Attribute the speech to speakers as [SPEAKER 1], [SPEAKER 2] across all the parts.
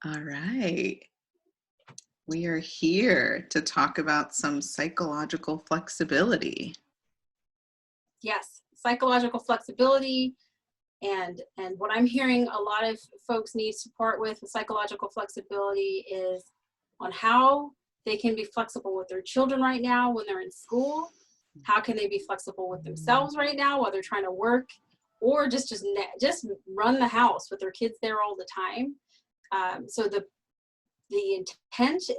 [SPEAKER 1] All right. We are here to talk about some psychological flexibility.
[SPEAKER 2] Yes, psychological flexibility and what I'm hearing a lot of folks need support with psychological flexibility is on how they can be flexible with their children right now when they're in school. How can they be flexible with themselves right now while they're trying to work, or just run the house with their kids there all the time. So the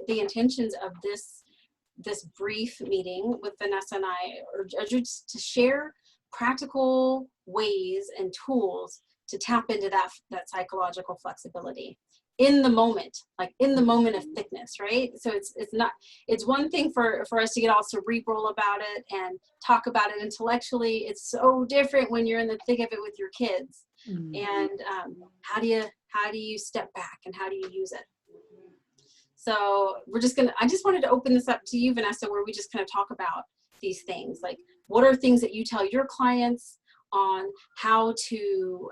[SPEAKER 2] intentions of this brief meeting with Vanessa and I are just to share practical ways and tools to tap into that psychological flexibility in the moment, like in the moment of thickness, right? So it's one thing for us to get all cerebral about it and talk about it intellectually. It's so different when you're in the thick of it with your kids. And how do you step back and how do you use it? So I just wanted to open this up to you, Vanessa, where we just kind of talk about these things. Like, what are things that you tell your clients on how to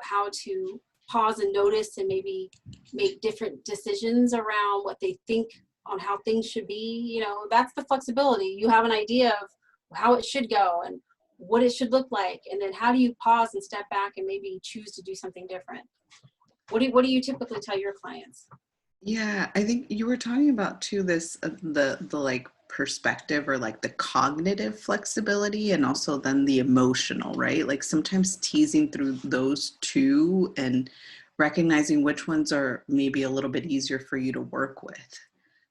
[SPEAKER 2] pause and notice and maybe make different decisions around what they think on how things should be? You know, that's the flexibility. You have an idea of how it should go and what it should look like. And then how do you pause and step back and maybe choose to do something different? What do you typically tell your clients?
[SPEAKER 1] Yeah, I think you were talking about too this the like perspective or like the cognitive flexibility and also then the emotional, right? Like sometimes teasing through those two and recognizing which ones are maybe a little bit easier for you to work with.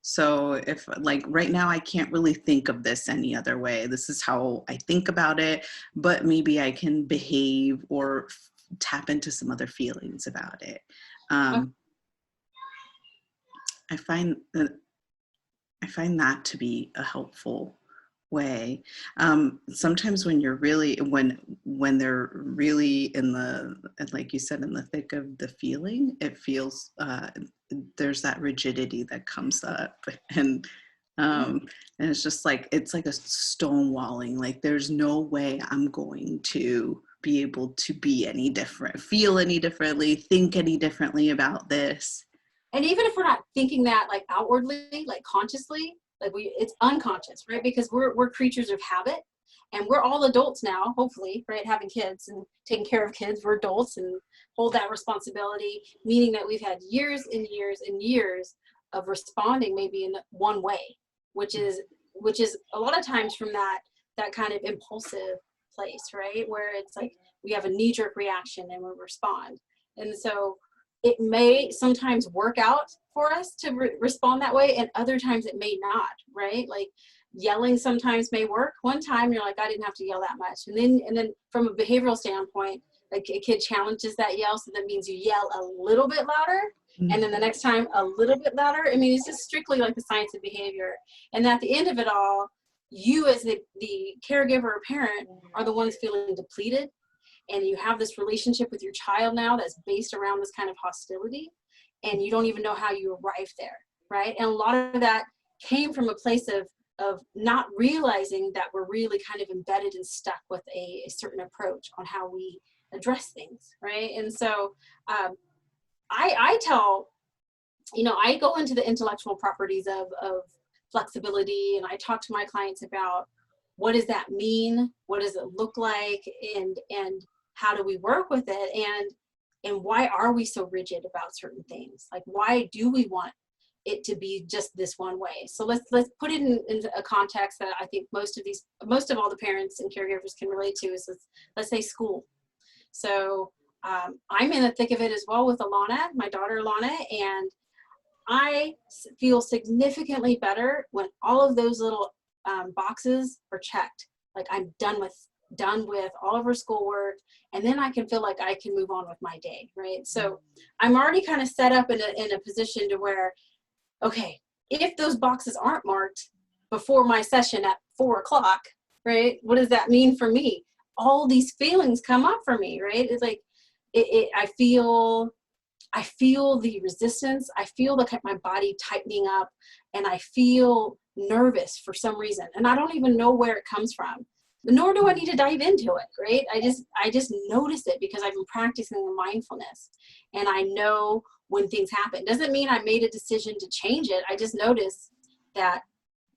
[SPEAKER 1] So if like right now I can't really think of this any other way. This is how I think about it, but maybe I can behave or tap into some other feelings about it. Um, I find that I find that to be a helpful way. Sometimes when you're really when they're really in the, like you said, in the thick of the feeling, it feels there's that rigidity that comes up, and um, and it's like a stonewalling. Like there's no way I'm going to be able to be any different, feel any differently, think any differently about this.
[SPEAKER 2] And even if we're not thinking that like outwardly, like consciously, like it's unconscious, right? Because we're creatures of habit, and we're all adults now, hopefully, right? Having kids and taking care of kids, we're adults and hold that responsibility, meaning that we've had years and years and years of responding maybe in one way, which is a lot of times from that kind of impulsive place, right? Where it's like we have a knee-jerk reaction and we respond. And so it may sometimes work out for us to respond that way, and other times it may not, right? Like yelling sometimes may work. One time you're like, I didn't have to yell that much. And then from a behavioral standpoint, like a kid challenges that yell, so that means you yell a little bit louder, and then the next time a little bit louder. I mean, it's just strictly like the science of behavior. And at the end of it all, you as the caregiver or parent are the ones feeling depleted, and you have this relationship with your child now that's based around this kind of hostility, and you don't even know how you arrived there, right? And a lot of that came from a place of not realizing that we're really kind of embedded and stuck with a certain approach on how we address things, right? And so I tell, I go into the intellectual properties of flexibility, and I talk to my clients about what does that mean, what does it look like, and how do we work with it, and why are we so rigid about certain things? Like, why do we want it to be just this one way? So let's put it in a context that I think most of all the parents and caregivers can relate to is, let's say school. So I'm in the thick of it as well with Alana, my daughter Alana, and I feel significantly better when all of those little boxes are checked. Like I'm done with all of her schoolwork, and then I can feel like I can move on with my day, right? So I'm already kind of set up in a position to where, okay, if those boxes aren't marked before my session at 4:00, right? What does that mean for me? All these feelings come up for me, right? It's like I feel the resistance. I feel my body tightening up, and I feel nervous for some reason, and I don't even know where it comes from. nor do I need to dive into it, right? I just notice it because I've been practicing the mindfulness, and I know when things happen. Doesn't mean I made a decision to change it. I just notice that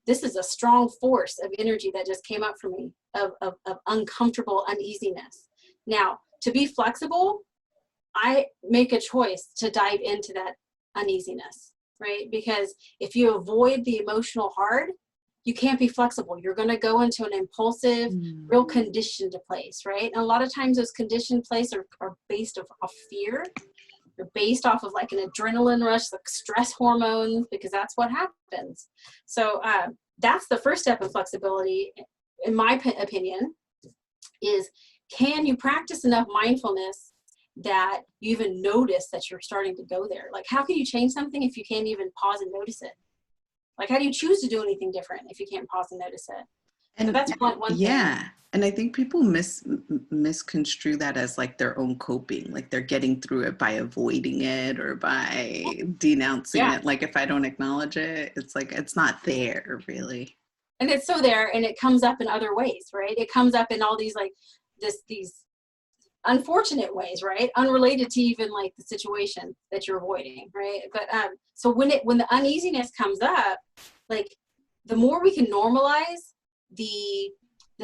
[SPEAKER 2] this is a strong force of energy that just came up for me, of uncomfortable uneasiness. Now, to be flexible, I make a choice to dive into that uneasiness, right? Because if you avoid the emotional hard, you can't be flexible. You're going to go into an impulsive, real conditioned place, right? And a lot of times those conditioned places are based off fear. They're based off of like an adrenaline rush, like stress hormones, because that's what happens. So that's the first step in flexibility, in my opinion, is can you practice enough mindfulness that you even notice that you're starting to go there? Like, how can you change something if you can't even pause and notice it? Like, how do you choose to do anything different if you can't pause and notice it? So
[SPEAKER 1] And
[SPEAKER 2] that's one thing.
[SPEAKER 1] yeah, and I think people misconstrue that as like their own coping, like they're getting through it by avoiding it or by denouncing
[SPEAKER 2] Yeah.
[SPEAKER 1] it. Like if I don't acknowledge it, it's like it's not there really.
[SPEAKER 2] And it's so there, and it comes up in other ways, right? It comes up in all these like these unfortunate ways, right? Unrelated to even like the situation that you're avoiding, right? But so when the uneasiness comes up, like the more we can normalize the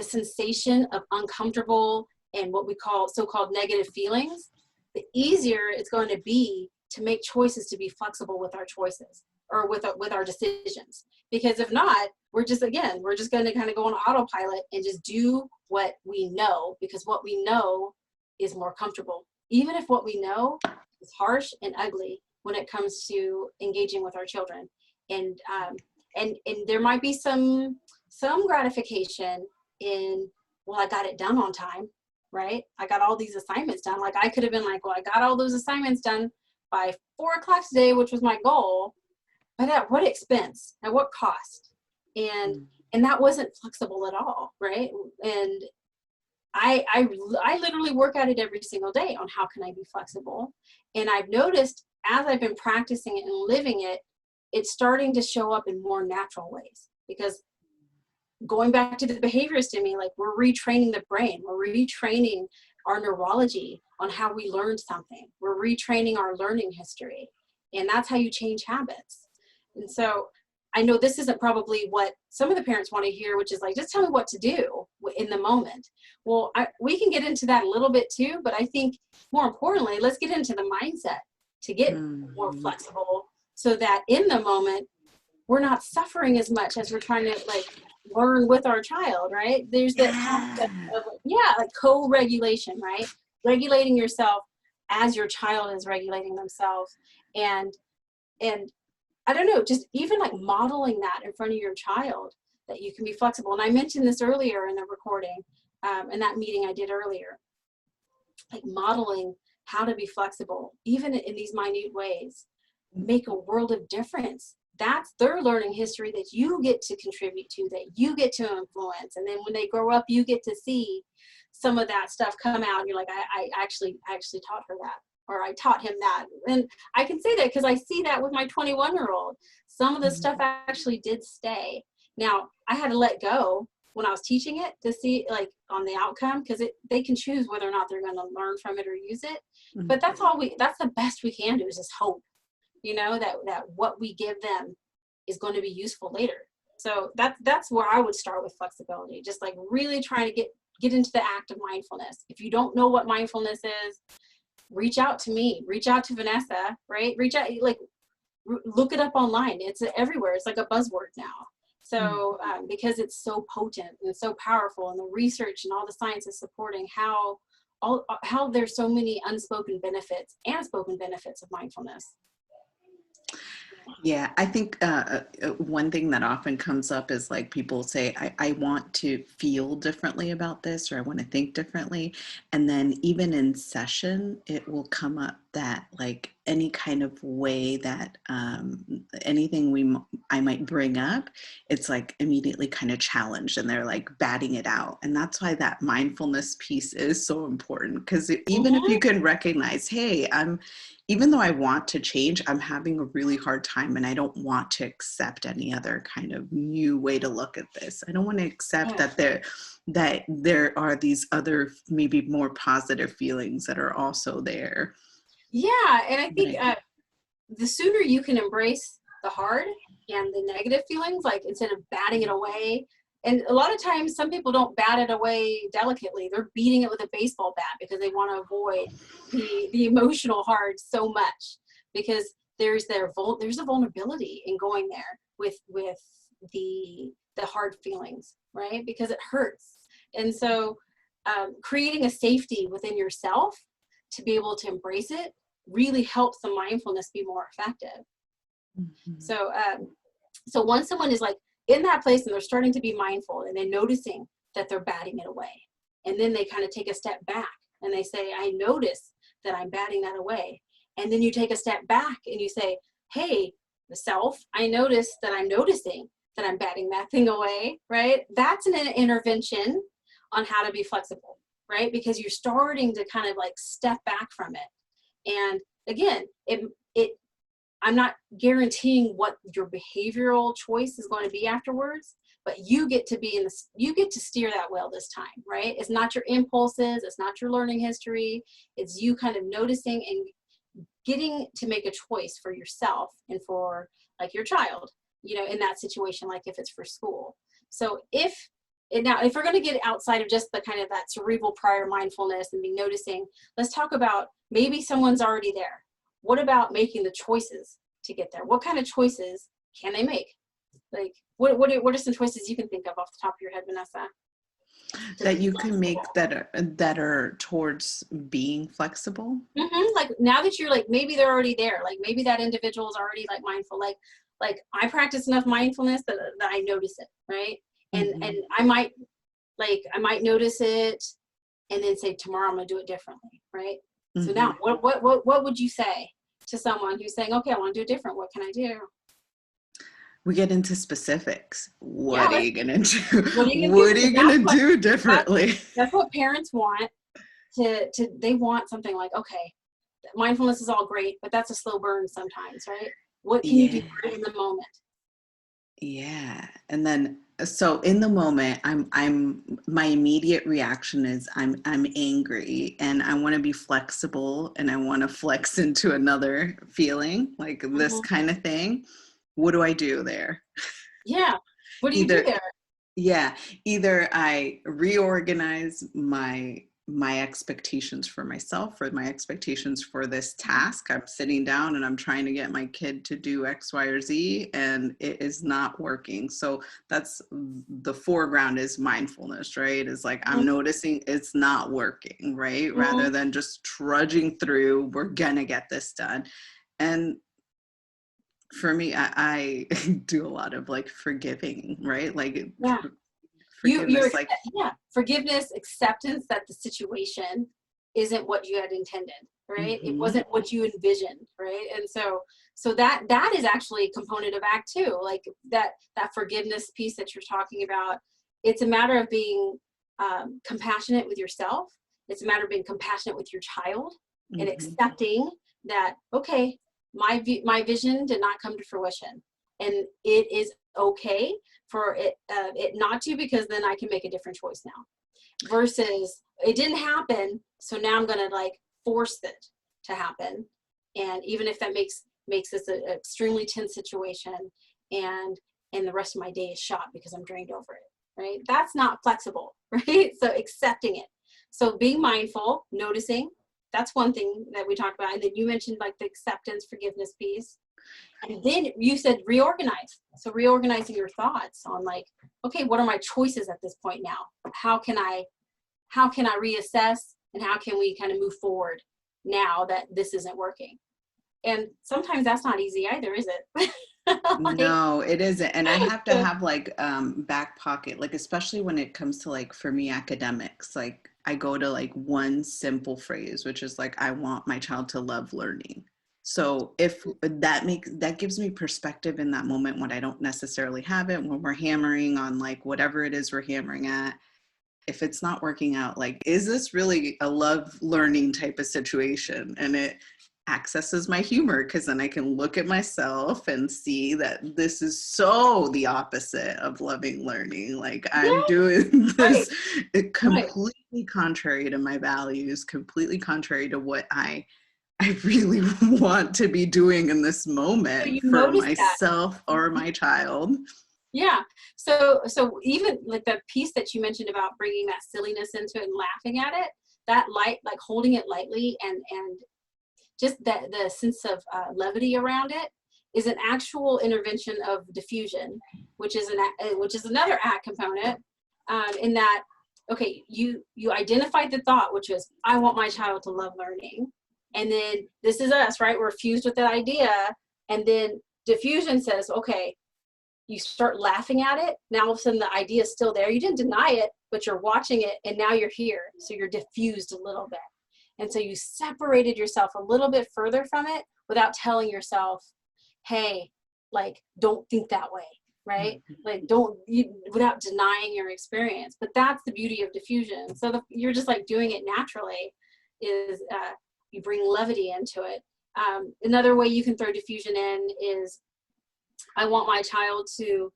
[SPEAKER 2] sensation of uncomfortable and what we call so-called negative feelings, the easier it's going to be to make choices to be flexible with our choices or with our decisions. Because if not, we're just going to kind of go on autopilot and just do what we know, because what we know is more comfortable, even if what we know is harsh and ugly when it comes to engaging with our children. And there might be some gratification in, well, I got it done on time, right? I got all these assignments done. Like I could have been like, well, I got all those assignments done by 4 o'clock today, which was my goal, but at what expense? At what cost? And that wasn't flexible at all, right? And I literally work at it every single day on how can I be flexible. And I've noticed as I've been practicing it and living it, it's starting to show up in more natural ways. Because going back to the behaviorist in me, like we're retraining the brain, we're retraining our neurology on how we learned something. We're retraining our learning history. And that's how you change habits. And so I know this isn't probably what some of the parents want to hear, which is like, just tell me what to do in the moment. Well, we can get into that a little bit too, but I think more importantly, let's get into the mindset to get more flexible so that in the moment, we're not suffering as much as we're trying to like learn with our child, right? There's that concept of like co-regulation, right? Regulating yourself as your child is regulating themselves. And I don't know, just even like modeling that in front of your child, that you can be flexible. And I mentioned this earlier in the recording, in that meeting I did earlier, like modeling how to be flexible, even in these minute ways, make a world of difference. That's their learning history that you get to contribute to, that you get to influence. And then when they grow up, you get to see some of that stuff come out. And you're like, I actually taught her that, or I taught him that. And I can say that because I see that with my 21-year-old. Some of the stuff actually did stay. Now, I had to let go when I was teaching it to see like on the outcome, because they can choose whether or not they're going to learn from it or use it. But that's the best we can do, is just hope, that what we give them is going to be useful later. So that's where I would start with flexibility, just like really trying to get into the act of mindfulness. If you don't know what mindfulness is, reach out to me, reach out to Vanessa, right? Reach out, like look it up online. It's everywhere. It's like a buzzword now. So because it's so potent and so powerful, and the research and all the science is supporting how there's so many unspoken benefits and spoken benefits of mindfulness.
[SPEAKER 1] Yeah, I think one thing that often comes up is like people say, I want to feel differently about this, or I want to think differently. And then even in session, it will come up that like any kind of way that anything we I might bring up, it's like immediately kind of challenged and they're like batting it out. And that's why that mindfulness piece is so important, because even if
[SPEAKER 2] Mm-hmm.
[SPEAKER 1] you can recognize, hey, even though I want to change, I'm having a really hard time and I don't want to accept any other kind of new way to look at this. I don't want to accept
[SPEAKER 2] Yeah.
[SPEAKER 1] that there are these other maybe more positive feelings that are also there.
[SPEAKER 2] Yeah. And I
[SPEAKER 1] But
[SPEAKER 2] think
[SPEAKER 1] I,
[SPEAKER 2] the sooner you can embrace the hard and the negative feelings, like instead of batting it away. And a lot of times, some people don't bat it away delicately. They're beating it with a baseball bat because they want to avoid the emotional hard so much, because there's a vulnerability in going there with the hard feelings, right? Because it hurts. And so, creating a safety within yourself to be able to embrace it really helps the mindfulness be more effective.
[SPEAKER 1] Mhm.
[SPEAKER 2] So, so once someone is like in that place and they're starting to be mindful and they're noticing that they're batting it away, and then they kind of take a step back and they say, I notice that I'm batting that away. And then you take a step back and you say, hey, the self, I notice that I'm noticing that I'm batting that thing away, right? That's an intervention on how to be flexible, right? Because you're starting to kind of like step back from it. And again, it I'm not guaranteeing what your behavioral choice is going to be afterwards, but you get to be you get to steer that wheel this time, right? It's not your impulses, it's not your learning history, it's you kind of noticing and getting to make a choice for yourself and for like your child, in that situation, like if it's for school. So if we're going to get outside of just the kind of that cerebral prior mindfulness and be noticing, let's talk about maybe someone's already there. What about making the choices to get there? What kind of choices can they make? Like, what are some choices you can think of off the top of your head, Vanessa, to
[SPEAKER 1] That
[SPEAKER 2] be
[SPEAKER 1] you can
[SPEAKER 2] flexible?
[SPEAKER 1] make that are towards being flexible.
[SPEAKER 2] Like now that you're like, maybe they're already there. Like maybe that individual is already like mindful. Like I practice enough mindfulness that I notice it, right? And
[SPEAKER 1] Hmm.
[SPEAKER 2] I might notice it and then say tomorrow I'm gonna do it differently, right? So now
[SPEAKER 1] Hmm.
[SPEAKER 2] what would you say to someone who's saying, okay, I want to do it different. What can I do?
[SPEAKER 1] We get into specifics.
[SPEAKER 2] Yeah,
[SPEAKER 1] What are you gonna do?
[SPEAKER 2] what are you gonna do?
[SPEAKER 1] What are
[SPEAKER 2] Because
[SPEAKER 1] you
[SPEAKER 2] that's
[SPEAKER 1] gonna
[SPEAKER 2] what
[SPEAKER 1] do
[SPEAKER 2] that's
[SPEAKER 1] differently?
[SPEAKER 2] that's what parents want to they want something like, okay, mindfulness is all great, but that's a slow burn sometimes, right? What can you do
[SPEAKER 1] Yeah.
[SPEAKER 2] right in the moment?
[SPEAKER 1] Yeah. And then so in the moment I'm my immediate reaction is I'm angry and I want to be flexible and I want to flex into another feeling like this
[SPEAKER 2] Hmm.
[SPEAKER 1] kind of thing. What do I do there?
[SPEAKER 2] Yeah. What do you do
[SPEAKER 1] Either
[SPEAKER 2] there?
[SPEAKER 1] Yeah, either I reorganize my expectations for myself or my expectations for this task. I'm sitting down and I'm trying to get my kid to do X, Y, or Z, and it is not working. So that's the foreground is mindfulness, right? It's like I'm
[SPEAKER 2] Hmm.
[SPEAKER 1] noticing it's not working, right?
[SPEAKER 2] Hmm.
[SPEAKER 1] Rather than just trudging through, we're gonna get this done. And for me, I do a lot of like forgiving, right? Like
[SPEAKER 2] Yeah.
[SPEAKER 1] forgiveness, like,
[SPEAKER 2] Yeah, forgiveness, acceptance that the situation isn't what you had intended, right? It
[SPEAKER 1] hmm
[SPEAKER 2] wasn't what you envisioned, right? And so that is actually a component of act two, like that forgiveness piece that you're talking about. It's a matter of being compassionate with yourself. It's a matter of being compassionate with your child and
[SPEAKER 1] hmm
[SPEAKER 2] accepting that, okay, my vision did not come to fruition, and it is okay for it not to, because then I can make a different choice now. Versus it didn't happen, so now I'm gonna like force it to happen, and even if that makes this an extremely tense situation, and the rest of my day is shot because I'm drained over it, right? That's not flexible, right? So accepting it. So being mindful, noticing, that's one thing that we talked about. And then you mentioned like the acceptance, forgiveness piece. And then you said reorganize. So reorganizing your thoughts on like, okay, what are my choices at this point now? How can I reassess, and how can we kind of move forward now that this isn't working? And sometimes that's not easy either, is it? Like,
[SPEAKER 1] No, it isn't. And I have to
[SPEAKER 2] so,
[SPEAKER 1] have like back pocket, like especially when it comes to like for me academics, like I go to like one simple phrase, which is like I want my child to love learning. So if that gives me perspective in that moment when I don't necessarily have it, when we're hammering on like whatever it is we're hammering at, if it's not working out, like, is this really a love learning type of situation? And it accesses my humor, because then I can look at myself and see that this is so the opposite of loving learning. Like, I'm
[SPEAKER 2] Yeah,
[SPEAKER 1] doing
[SPEAKER 2] right,
[SPEAKER 1] this
[SPEAKER 2] right.
[SPEAKER 1] completely contrary to my values, completely contrary to what I really want to be doing in this
[SPEAKER 2] So
[SPEAKER 1] moment
[SPEAKER 2] you
[SPEAKER 1] for
[SPEAKER 2] notice that.
[SPEAKER 1] myself or my child.
[SPEAKER 2] Yeah. So even like the piece that you mentioned about bringing that silliness into it and laughing at it, that light, like holding it lightly and just that the sense of levity around it is an actual intervention of diffusion, which is which is another ACT component. In that, okay, you identified the thought, which was I want my child to love learning, and then this is us, right? We're fused with that idea, and then diffusion says, okay, you start laughing at it. Now all of a sudden the idea is still there. You didn't deny it, but you're watching it, and now you're here. So you're diffused a little bit. And so you separated yourself a little bit further from it without telling yourself, hey, like, don't think that way, right? Like, without denying your experience. But that's the beauty of diffusion. So you're just like doing it naturally is you bring levity into it. Another way you can throw diffusion in is I want my child to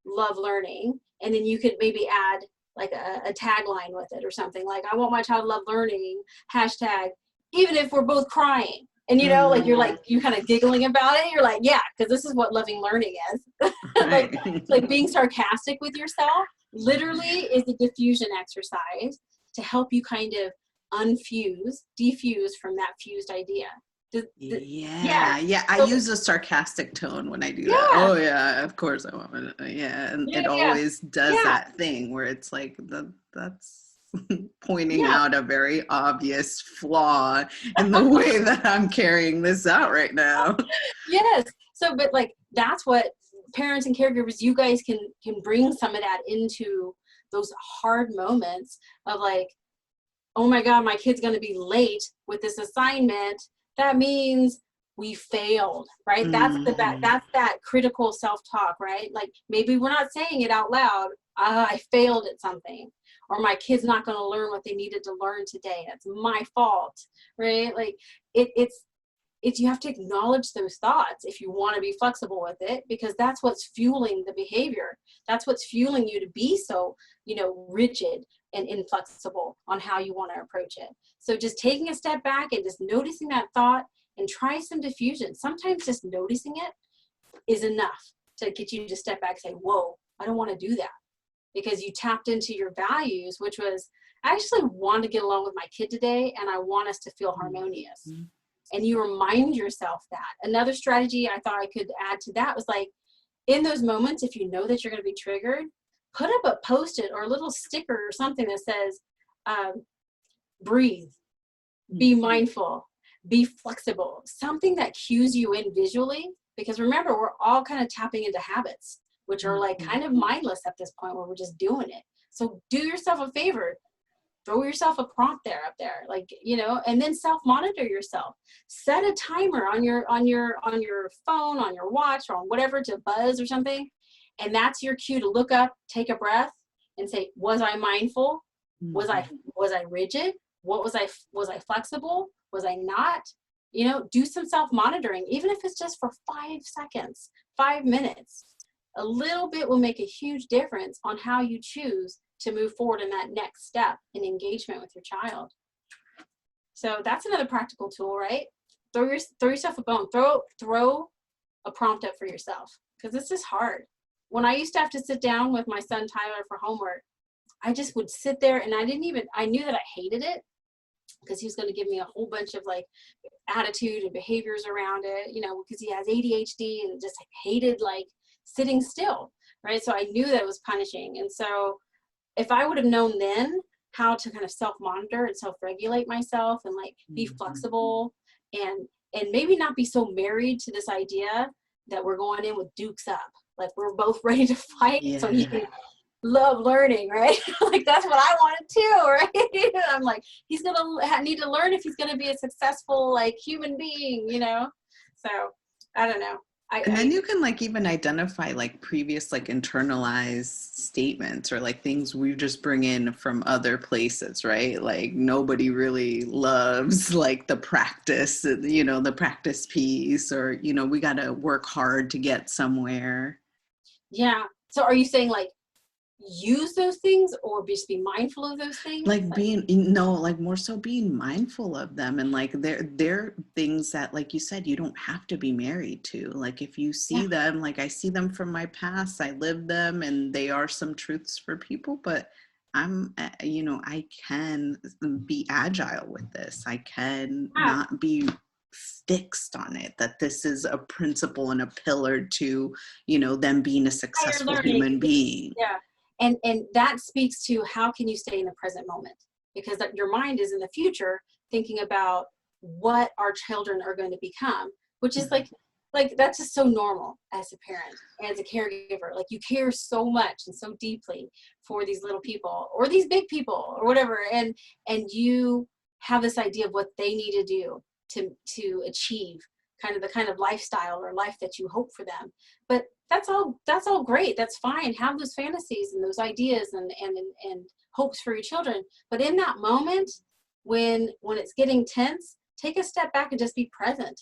[SPEAKER 2] love learning. And then you could maybe add like a tagline with it or something like, I want my child to love learning, hashtag, even if we're both crying. And you know, like you kind of giggling about it. You're like, yeah, because this is what loving learning is. like being sarcastic with yourself literally is a diffusion exercise to help you kind of defuse from that fused idea. Yeah.
[SPEAKER 1] Yeah. I
[SPEAKER 2] So,
[SPEAKER 1] use a sarcastic tone when I do that.
[SPEAKER 2] yeah.
[SPEAKER 1] Oh yeah, of course I want it. Yeah, and
[SPEAKER 2] Yeah.
[SPEAKER 1] it
[SPEAKER 2] Yeah.
[SPEAKER 1] always does
[SPEAKER 2] Yeah.
[SPEAKER 1] that thing where it's like that's pointing
[SPEAKER 2] Yeah.
[SPEAKER 1] out a very obvious flaw in the way that I'm carrying this out right now.
[SPEAKER 2] Yes. So, but like that's what parents and caregivers, you guys can bring some of that into those hard moments of like, oh my God, my kid's going to be late with this assignment. That means we failed, right?
[SPEAKER 1] Mhm.
[SPEAKER 2] That's that critical self-talk, right? Like maybe we're not saying it out loud. I failed at something, or my kid's not going to learn what they needed to learn today. That's my fault, right? Like it's you have to acknowledge those thoughts if you want to be flexible with it, because that's what's fueling the behavior. That's what's fueling you to be so, rigid and inflexible on how you want to approach it. So just taking a step back and just noticing that thought and try some diffusion. Sometimes just noticing it is enough to get you to step back and say, whoa, I don't want to do that, because you tapped into your values, which was, I actually want to get along with my kid today and I want us to feel harmonious. And you remind yourself that. Another strategy I thought I could add to that was like, in those moments, if you know that you're going to be triggered, put up a post-it or a little sticker or something that says, breathe, be mindful, be flexible, something that cues you in visually. Because remember, we're all kind of tapping into habits, which are like kind of mindless at this point where we're just doing it. So do yourself a favor, throw yourself a prompt up there, like, and then self-monitor yourself. Set a timer on your phone, on your watch, or on whatever to buzz or something. And that's your cue to look up, take a breath, and say, was I mindful? Was I rigid? Was I flexible? Was I not? Do some self-monitoring, even if it's just for 5 seconds, 5 minutes. A little bit will make a huge difference on how you choose to move forward in that next step in engagement with your child. So that's another practical tool, right? Throw yourself a bone. Throw a prompt up for yourself, because this is hard. When I used to have to sit down with my son Tyler for homework, I just would sit there and I knew that I hated it, because he was going to give me a whole bunch of like attitude and behaviors around it, because he has ADHD and just hated like sitting still, right? So I knew that it was punishing. And so if I would have known then how to kind of self-monitor and self-regulate myself and like be flexible and maybe not be so married to this idea that we're going in with dukes up, like we're both ready to fight.
[SPEAKER 1] Yeah.
[SPEAKER 2] So he can love learning, right? Like that's what I wanted too, right? I'm like, he's gonna need to learn if he's gonna be a successful like human being, you know. So I don't know.
[SPEAKER 1] And
[SPEAKER 2] I
[SPEAKER 1] then you can like even identify like previous like internalized statements or like things we just bring in from other places, right? Like nobody really loves like the practice, the practice piece, or, we got to work hard to get somewhere.
[SPEAKER 2] yeah. So are you saying like use those things or just be mindful of those things?
[SPEAKER 1] Like
[SPEAKER 2] Like,
[SPEAKER 1] being no, like more so being mindful of them, and like they're things that, like you said, you don't have to be married to. Like if you
[SPEAKER 2] yeah,
[SPEAKER 1] see them, like I see them from my past, I live them, and they are some truths for people, but I can be agile with this. I can
[SPEAKER 2] yeah.
[SPEAKER 1] not be fixed on it, that this is a principle and a pillar to them being a
[SPEAKER 2] Higher
[SPEAKER 1] successful
[SPEAKER 2] learning.
[SPEAKER 1] human being.
[SPEAKER 2] Yeah. And that speaks to how can you stay in the present moment? Because that your mind is in the future thinking about what our children are going to become, which is
[SPEAKER 1] Mhm.
[SPEAKER 2] like that's just so normal as a parent, as a caregiver. Like you care so much and so deeply for these little people or these big people or whatever. And you have this idea of what they need to do to achieve the kind of lifestyle or life that you hope for them. But that's all great, that's fine, have those fantasies and those ideas and hopes for your children, but in that moment when it's getting tense, take a step back and just be present.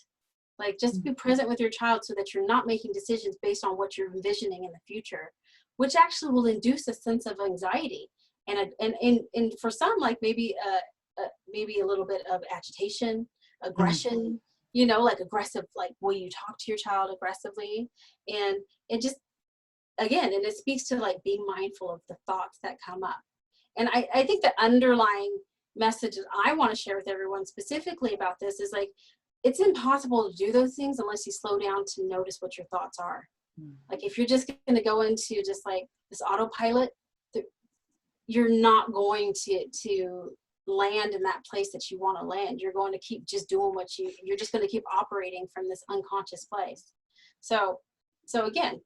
[SPEAKER 2] Like just be present with your child so that you're not making decisions based on what you're envisioning in the future, which actually will induce a sense of anxiety and for some like maybe a little bit of agitation, aggression, like aggressive, like will you talk to your child aggressively? And it just, again, and it speaks to like being mindful of the thoughts that come up. And I think the underlying message that I want to share with everyone specifically about this is like, it's impossible to do those things unless you slow down to notice what your thoughts are. Like if you're just going to go into just like this autopilot, you're not going to land in that place that you want to land. You're going to keep just doing you're just going to keep operating from this unconscious place. So again,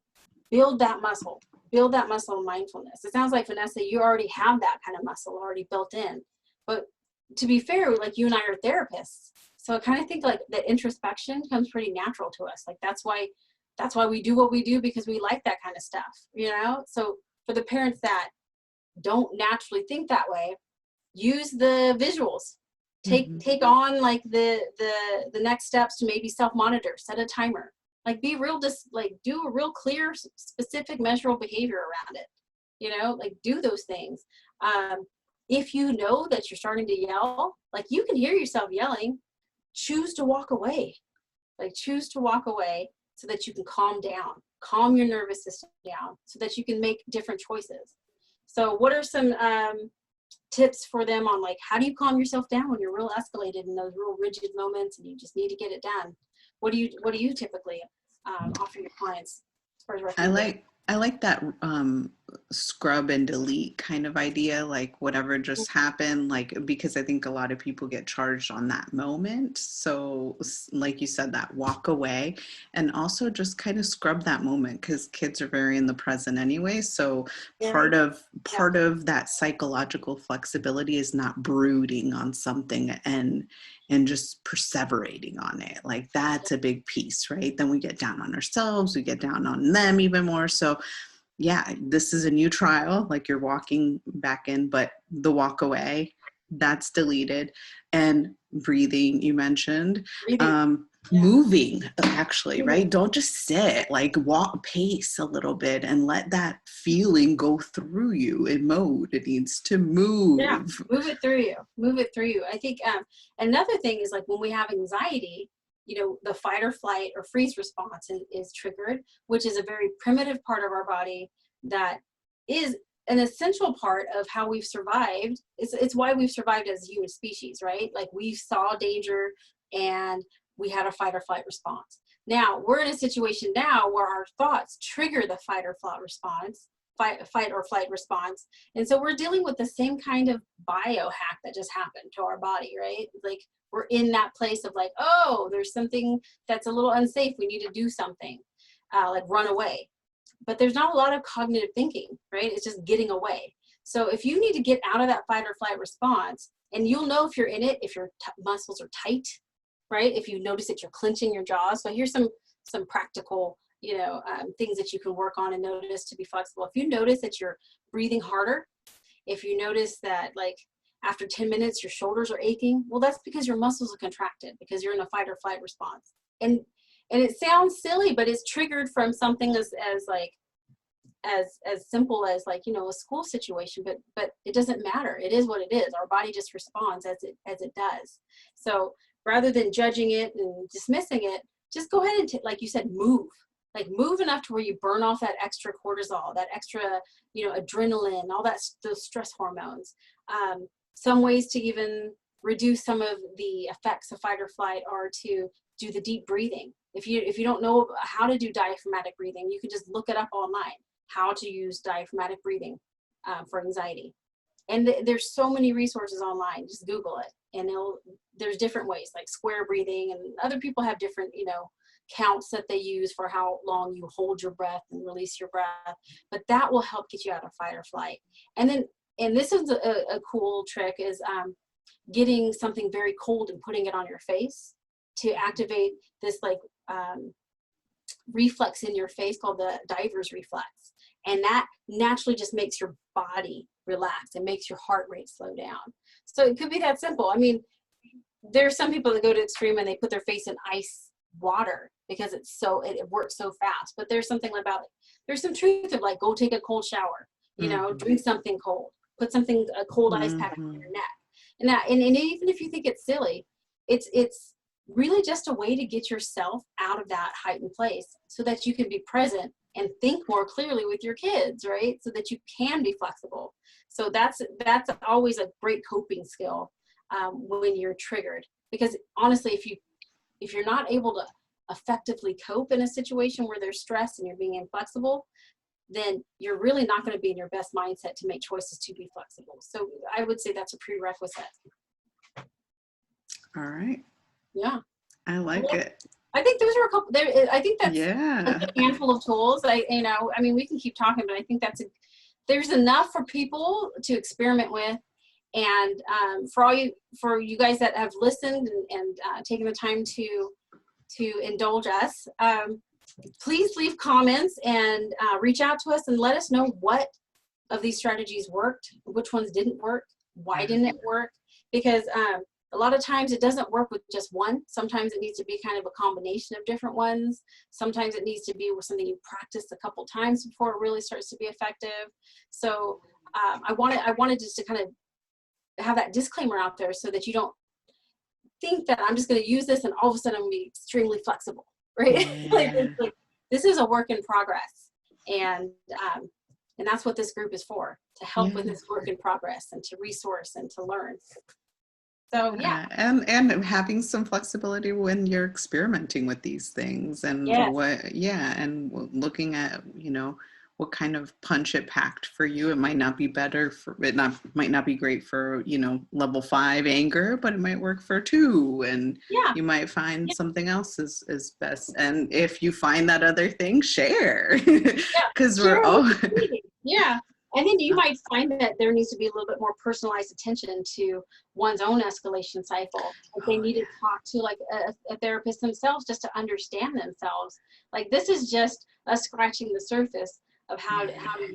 [SPEAKER 2] build that muscle of mindfulness. It sounds like, Vanessa, you already have that kind of muscle already built in. But to be fair, like you and I are therapists, so I kind of think like the introspection comes pretty natural to us. Like that's why we do what we do, because we like that kind of stuff. So for the parents that don't naturally think that way, use the visuals.
[SPEAKER 1] Mhm.
[SPEAKER 2] Take on like the next steps to maybe self-monitor, set a timer, like be real, just like do a real clear specific measurable behavior around it, like do those things. If you know that you're starting to yell, like you can hear yourself yelling, choose to walk away. Like choose to walk away so that you can calm your nervous system down so that you can make different choices. So what are some tips for them on like how do you calm yourself down when you're real escalated in those real rigid moments and you just need to get it done? What do you typically offer your clients as far as
[SPEAKER 1] I
[SPEAKER 2] recommendations?
[SPEAKER 1] like I like that scrub and delete kind of idea, like whatever just happened, like because I think a lot of people get charged on that moment. So like you said, that walk away and also just kind of scrub that moment, because kids are very in the present anyway. So part
[SPEAKER 2] Very,
[SPEAKER 1] of
[SPEAKER 2] yeah,
[SPEAKER 1] part of that psychological flexibility is not brooding on something and just perseverating on it. Like that's a big piece, right? Then we get down on ourselves, we get down on them even more. So yeah, this is a new trial, like you're walking back in, but the walk away, that's deleted. And breathing, you mentioned.
[SPEAKER 2] breathing, yeah,
[SPEAKER 1] Moving, actually,
[SPEAKER 2] moving.
[SPEAKER 1] right? Don't just sit, like walk, pace a little bit and let that feeling go through you in mode. It needs to
[SPEAKER 2] Yeah,
[SPEAKER 1] move.
[SPEAKER 2] move it through you. Move it through you. I think another thing is like when we have anxiety, the fight or flight or freeze response is triggered, which is a very primitive part of our body that is an essential part of how we've survived. It's why we've survived as a human species, right? Like we saw danger and we had a fight or flight response. Now we're in a situation now where our thoughts trigger the fight or flight response, fight or flight response. And so we're dealing with the same kind of biohack that just happened to our body, right? Like we're in that place of like, oh, there's something that's a little unsafe. We need to do something, like run away. but there's not a lot of cognitive thinking, right? It's just getting away. So if you need to get out of that fight or flight response, and you'll know if you're in it, if your muscles are tight, right? If you notice that you're clenching your jaws. So here's some practical, things that you can work on and notice to be flexible. If you notice that you're breathing harder, if you notice that like after 10 minutes your shoulders are aching, well, that's because your muscles are contracted because you're in a fight or flight response. And it sounds silly, but it's triggered from something as simple as like, a school situation, but it doesn't matter. It is what it is. Our body just responds as it does. So rather than judging it and dismissing it, just go ahead and like you said, move enough to where you burn off that extra cortisol, that extra, adrenaline, all those stress hormones. Some ways to even reduce some of the effects of fight or flight are to do the deep breathing. If you don't know how to do diaphragmatic breathing, you can just look it up online, how to use diaphragmatic breathing for anxiety. And there's so many resources online. Just Google it, and there's different ways, like square breathing, and other people have different, counts that they use for how long you hold your breath and release your breath. But that will help get you out of fight or flight. And this is a cool trick is getting something very cold and putting it on your face to activate this like reflex in your face called the diver's reflex. And that naturally just makes your body relax and makes your heart rate slow down. So it could be that simple. I mean, there's some people that go to extreme and they put their face in ice water because it works so fast. But there's something about it. There's some truth of like, go take a cold shower, drink something cold, put a cold ice pack on your neck. And even if you think it's silly, it's really just a way to get yourself out of that heightened place so that you can be present and think more clearly with your kids, right? So that you can be flexible. So that's always a great coping skill when you're triggered. Because honestly, if you're not able to effectively cope in a situation where there's stress and you're being inflexible, then you're really not going to be in your best mindset to make choices to be flexible. So I would say that's a prerequisite.
[SPEAKER 1] All right.
[SPEAKER 2] Yeah.
[SPEAKER 1] I like it.
[SPEAKER 2] I think those are a couple there. I think that's
[SPEAKER 1] a
[SPEAKER 2] handful of tools. I mean, we can keep talking, but I think there's enough for people to experiment with. And for you guys that have listened and taken the time to indulge us, please leave comments and reach out to us and let us know what of these strategies worked, which ones didn't work, why didn't it work? Because a lot of times it doesn't work with just one. Sometimes it needs to be kind of a combination of different ones. Sometimes it needs to be with something you practiced a couple times before it really starts to be effective. So I wanted just to kind of have that disclaimer out there so that you don't think that I'm just going to use this and all of a sudden I'm going to be extremely flexible, right?
[SPEAKER 1] Yeah.
[SPEAKER 2] like this is a work in progress, and that's what this group is for, to help with this work in progress and to resource and to learn. So yeah,
[SPEAKER 1] and having some flexibility when you're experimenting with these things, and and looking at what kind of punch it packed for you. It might not be might not be great for level 5 anger, but it might work for 2, and you might find something else is best. And if you find that other thing, share, because we're all
[SPEAKER 2] And then you might find that there needs to be a little bit more personalized attention to one's own escalation cycle. If they need to talk to like a therapist themselves just to understand themselves. Like this is just us scratching the surface of how to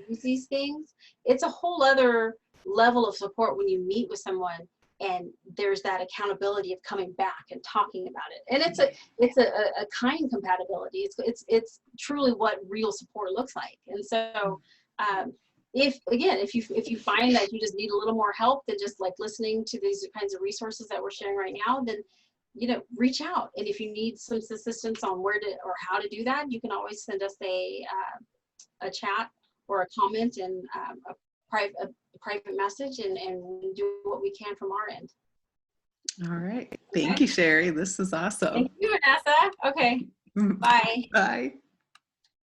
[SPEAKER 2] use these things. It's a whole other level of support when you meet with someone and there's that accountability of coming back and talking about it. And it's a kind compatibility. It's truly what real support looks like. And so if you find that you just need a little more help than just like listening to these kinds of resources that we're sharing right now, then reach out. And if you need some assistance on where to or how to do that, you can always send us a chat or a comment and a private message, and do what we can from our end.
[SPEAKER 1] All right. Thank you, Sherry. This is awesome.
[SPEAKER 2] Thank you, Vanessa. Okay. Bye.
[SPEAKER 1] Bye.